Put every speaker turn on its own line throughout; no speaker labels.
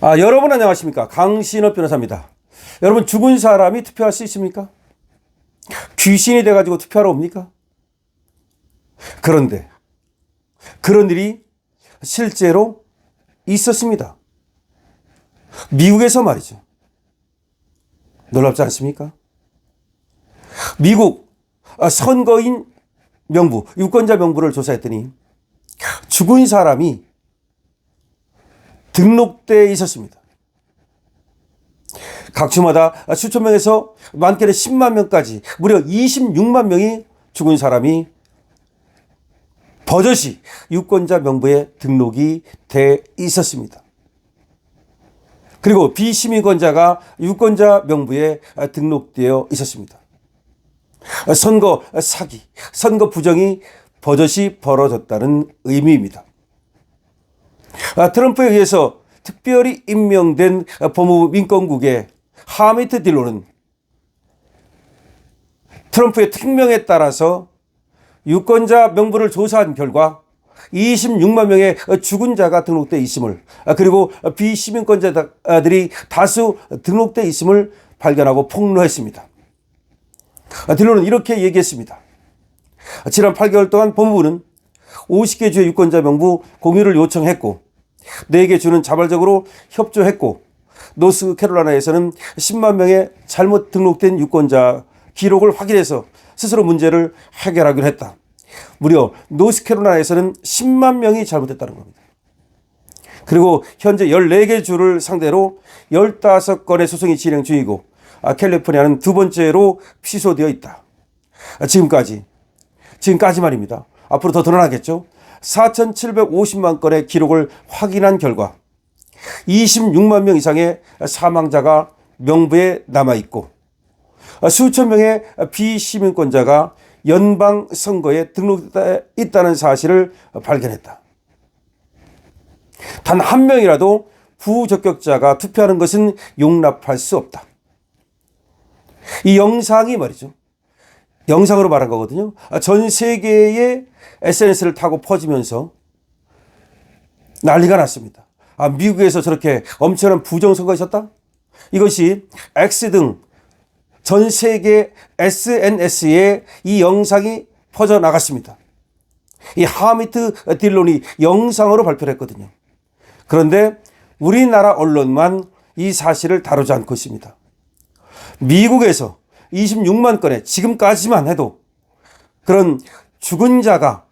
여러분 안녕하십니까? 강신업 변호사입니다. 여러분 죽은 사람이 투표할 수 있습니까? 귀신이 돼가지고 투표하러 옵니까? 그런데 그런 일이 실제로 있었습니다. 미국에서 말이죠. 놀랍지 않습니까? 미국 선거인 명부, 유권자 명부를 조사했더니 죽은 사람이 등록되어 있었습니다. 각 주마다 수천 명에서 많게는 10만 명까지 무려 26만 명이 죽은 사람이 버젓이 유권자 명부에 등록이 돼 있었습니다. 그리고 비시민권자가 유권자 명부에 등록되어 있었습니다. 선거 사기, 선거 부정이 버젓이 벌어졌다는 의미입니다. 트럼프에 의해서 특별히 임명된 법무부 민권국의 하미트 딜론은 트럼프의 특명에 따라서 유권자 명부를 조사한 결과 26만 명의 죽은 자가 등록되어 있음을, 그리고 비시민권자들이 다수 등록되어 있음을 발견하고 폭로했습니다. 딜론은 이렇게 얘기했습니다. 지난 8개월 동안 법무부는 50개 주의 유권자 명부 공유를 요청했고 4개 주는 자발적으로 협조했고 노스캐롤라이나에서는 10만 명의 잘못 등록된 유권자 기록을 확인해서 스스로 문제를 해결하기로 했다. 무려 노스캐롤라이나에서는 10만 명이 잘못했다는 겁니다. 그리고 현재 14개 주를 상대로 15건의 소송이 진행 중이고 캘리포니아는 두 번째로 취소되어 있다. 지금까지 말입니다. 앞으로 더 드러나겠죠. 4,750만 건의 기록을 확인한 결과 26만 명 이상의 사망자가 명부에 남아있고 수천 명의 비시민권자가 연방선거에 등록되어 있다는 사실을 발견했다. 단 한 명이라도 부적격자가 투표하는 것은 용납할 수 없다. 이 영상이 말이죠. 영상으로 말한 거거든요. 전 세계의 SNS를 타고 퍼지면서 난리가 났습니다. 미국에서 저렇게 엄청난 부정선거가 있었다? 이것이 X 등 전 세계 SNS에 이 영상이 퍼져나갔습니다. 이 하미트 딜론이 영상으로 발표를 했거든요. 그런데 우리나라 언론만 이 사실을 다루지 않고 있습니다. 미국에서 26만 건의 지금까지만 해도 그런 죽은 자가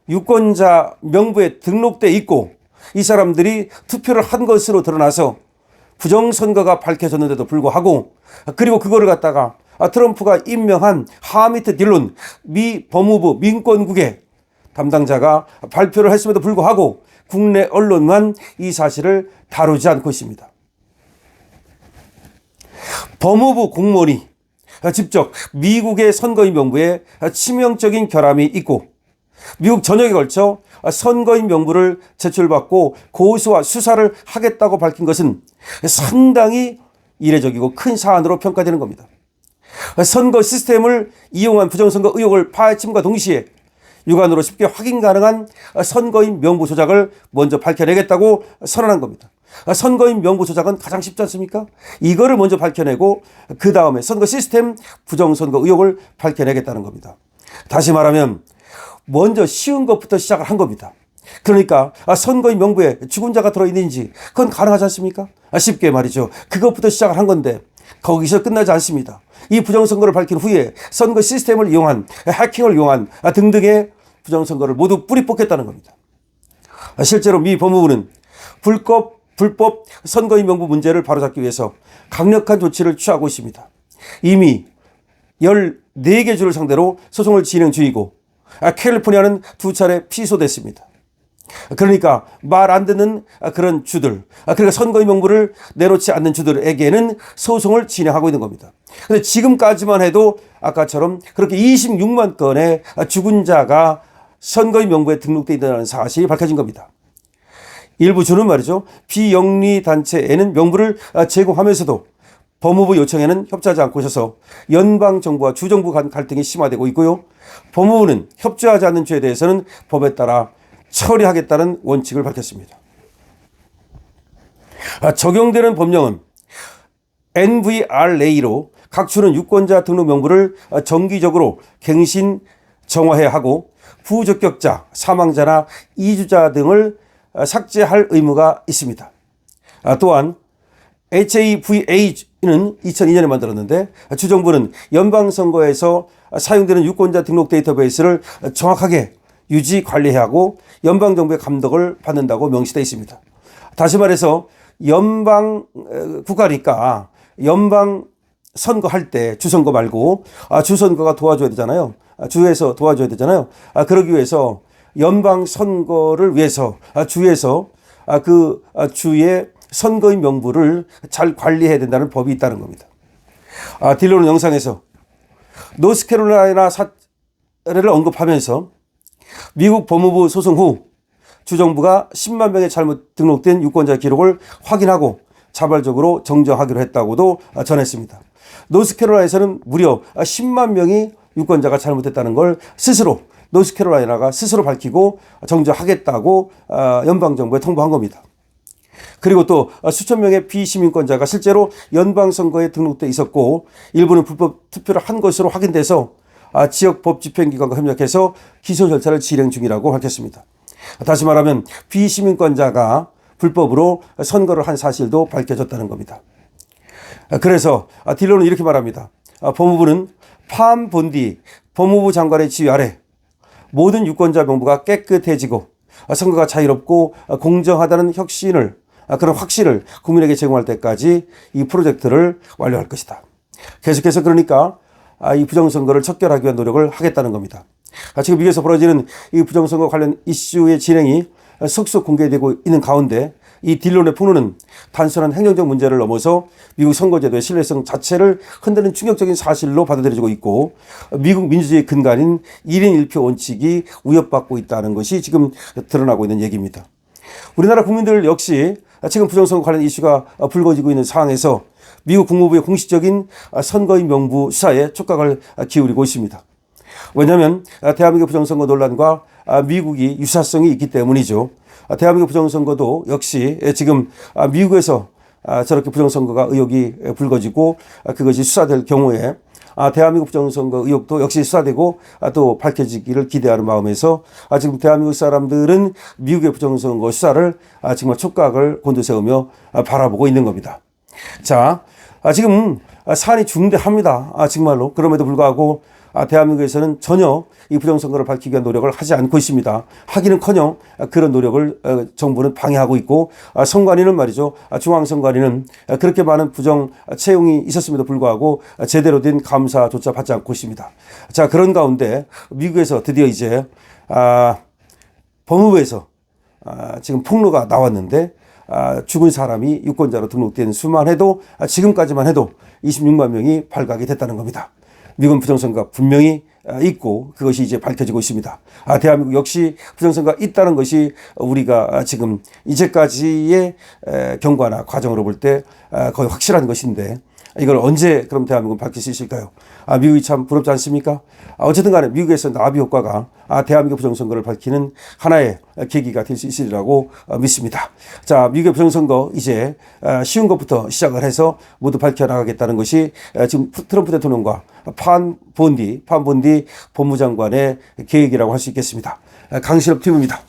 유권자 명부에 등록돼 있고 이 사람들이 투표를 한 것으로 드러나서 부정선거가 밝혀졌는데도 불구하고, 그리고 그거를 갖다가 트럼프가 임명한 하미트 딜론 미 법무부 민권국의 담당자가 발표를 했음에도 불구하고 국내 언론만 이 사실을 다루지 않고 있습니다. 법무부 공무원이 직접 미국의 선거인 명부에 치명적인 결함이 있고 미국 전역에 걸쳐 선거인 명부를 제출받고 고소와 수사를 하겠다고 밝힌 것은 상당히 이례적이고 큰 사안으로 평가되는 겁니다. 선거 시스템을 이용한 부정선거 의혹을 파헤침과 동시에 육안으로 쉽게 확인 가능한 선거인 명부 조작을 먼저 밝혀내겠다고 선언한 겁니다. 선거인 명부 조작은 가장 쉽지 않습니까? 이거를 먼저 밝혀내고 그 다음에 선거 시스템 부정선거 의혹을 밝혀내겠다는 겁니다. 다시 말하면 먼저 쉬운 것부터 시작을 한 겁니다. 그러니까 선거인 명부에 죽은 자가 들어있는지 그건 가능하지 않습니까? 쉽게 말이죠. 그것부터 시작을 한 건데 거기서 끝나지 않습니다. 이 부정선거를 밝힌 후에 선거 시스템을 이용한, 해킹을 이용한 등등의 부정선거를 모두 뿌리 뽑겠다는 겁니다. 실제로 미 법무부는 불법 선거인 명부 문제를 바로잡기 위해서 강력한 조치를 취하고 있습니다. 이미 14개 주를 상대로 소송을 진행 중이고 캘리포니아는 2차례 취소됐습니다. 그러니까 말 안 듣는 그런 주들, 그러니까 선거인 명부를 내놓지 않는 주들에게는 소송을 진행하고 있는 겁니다. 그런데 지금까지만 해도 아까처럼 그렇게 26만 건의 죽은 자가 선거인 명부에 등록되어 있다는 사실이 밝혀진 겁니다. 일부 주는 말이죠. 비영리 단체에는 명부를 제공하면서도 법무부 요청에는 협조하지 않고 있어서 연방정부와 주정부 간 갈등이 심화되고 있고요. 법무부는 협조하지 않는 죄에 대해서는 법에 따라 처리하겠다는 원칙을 밝혔습니다. 적용되는 법령은 NVRA로 각 주는 유권자 등록 명부를 정기적으로 갱신 정화해야 하고 부적격자, 사망자나 이주자 등을 삭제할 의무가 있습니다. 또한 HAVA는 2002년에 만들었는데 주정부는 연방선거에서 사용되는 유권자 등록 데이터베이스를 정확하게 유지 관리해야 하고 연방정부의 감독을 받는다고 명시되어 있습니다. 다시 말해서 연방 국가니까 연방 선거할 때 주선거 말고 주선거가 도와줘야 되잖아요. 주에서 도와줘야 되잖아요. 그러기 위해서 연방 선거를 위해서 주에서 그 주의 선거인 명부를 잘 관리해야 된다는 법이 있다는 겁니다. 딜런은 영상에서 노스캐롤라이나 사례를 언급하면서 미국 법무부 소송 후 주정부가 10만 명의 잘못 등록된 유권자 기록을 확인하고 자발적으로 정정하기로 했다고도 전했습니다. 노스캐롤라이나에서는 무려 10만 명이 유권자가 잘못했다는 걸 스스로 노스캐롤라이나가 스스로 밝히고 정정하겠다고 연방정부에 통보한 겁니다. 그리고 또 수천 명의 비시민권자가 실제로 연방선거에 등록돼 있었고 일부는 불법 투표를 한 것으로 확인돼서 지역 법집행기관과 협력해서 기소 절차를 진행 중이라고 밝혔습니다. 다시 말하면 비시민권자가 불법으로 선거를 한 사실도 밝혀졌다는 겁니다. 그래서 딜런은 이렇게 말합니다. 법무부는 팜 본디 법무부 장관의 지휘 아래 모든 유권자 명부가 깨끗해지고 선거가 자유롭고 공정하다는 그런 확신을 국민에게 제공할 때까지 이 프로젝트를 완료할 것이다. 계속해서 그러니까 이 부정선거를 척결하기 위한 노력을 하겠다는 겁니다. 지금 미국에서 벌어지는 이 부정선거 관련 이슈의 진행이 속속 공개되고 있는 가운데 이 딜런의 폭로는 단순한 행정적 문제를 넘어서 미국 선거제도의 신뢰성 자체를 흔드는 충격적인 사실로 받아들여지고 있고 미국 민주주의의 근간인 1인 1표 원칙이 위협받고 있다는 것이 지금 드러나고 있는 얘기입니다. 우리나라 국민들 역시 지금 부정선거 관련 이슈가 불거지고 있는 상황에서 미국 국무부의 공식적인 선거인 명부 수사에 촉각을 기울이고 있습니다. 왜냐하면 대한민국 부정선거 논란과 미국이 유사성이 있기 때문이죠. 대한민국 부정선거도 역시 지금 미국에서 저렇게 부정선거가 의혹이 불거지고 그것이 수사될 경우에 대한민국 부정선거 의혹도 역시 수사되고 또 밝혀지기를 기대하는 마음에서 지금 대한민국 사람들은 미국의 부정선거 수사를 정말 촉각을 곤두세우며 바라보고 있는 겁니다. 자, 지금 사안이 중대합니다. 정말로. 그럼에도 불구하고 대한민국에서는 전혀 이 부정선거를 밝히기 위한 노력을 하지 않고 있습니다. 하기는커녕 그런 노력을 정부는 방해하고 있고 선관위는 말이죠. 중앙선관위는 그렇게 많은 부정 채용이 있었음에도 불구하고 제대로 된 감사조차 받지 않고 있습니다. 자, 그런 가운데 미국에서 드디어 이제 법무부에서 지금 폭로가 나왔는데 죽은 사람이 유권자로 등록된 수만 해도 지금까지만 해도 26만 명이 발각이 됐다는 겁니다. 미국 부정선거가 분명히 있고 그것이 이제 밝혀지고 있습니다. 대한민국 역시 부정선거가 있다는 것이 우리가 지금 이제까지의 경과나 과정으로 볼 때 거의 확실한 것인데 이걸 언제 그럼 대한민국은 밝힐 수 있을까요? 미국이 참 부럽지 않습니까? 어쨌든 간에 미국에서 나비 효과가 대한민국 부정선거를 밝히는 하나의 계기가 될 수 있으리라고 믿습니다. 자, 미국의 부정선거 이제 쉬운 것부터 시작을 해서 모두 밝혀나가겠다는 것이 지금 트럼프 대통령과 팜 본디 법무장관의 계획이라고 할 수 있겠습니다. 강신업 팀입니다.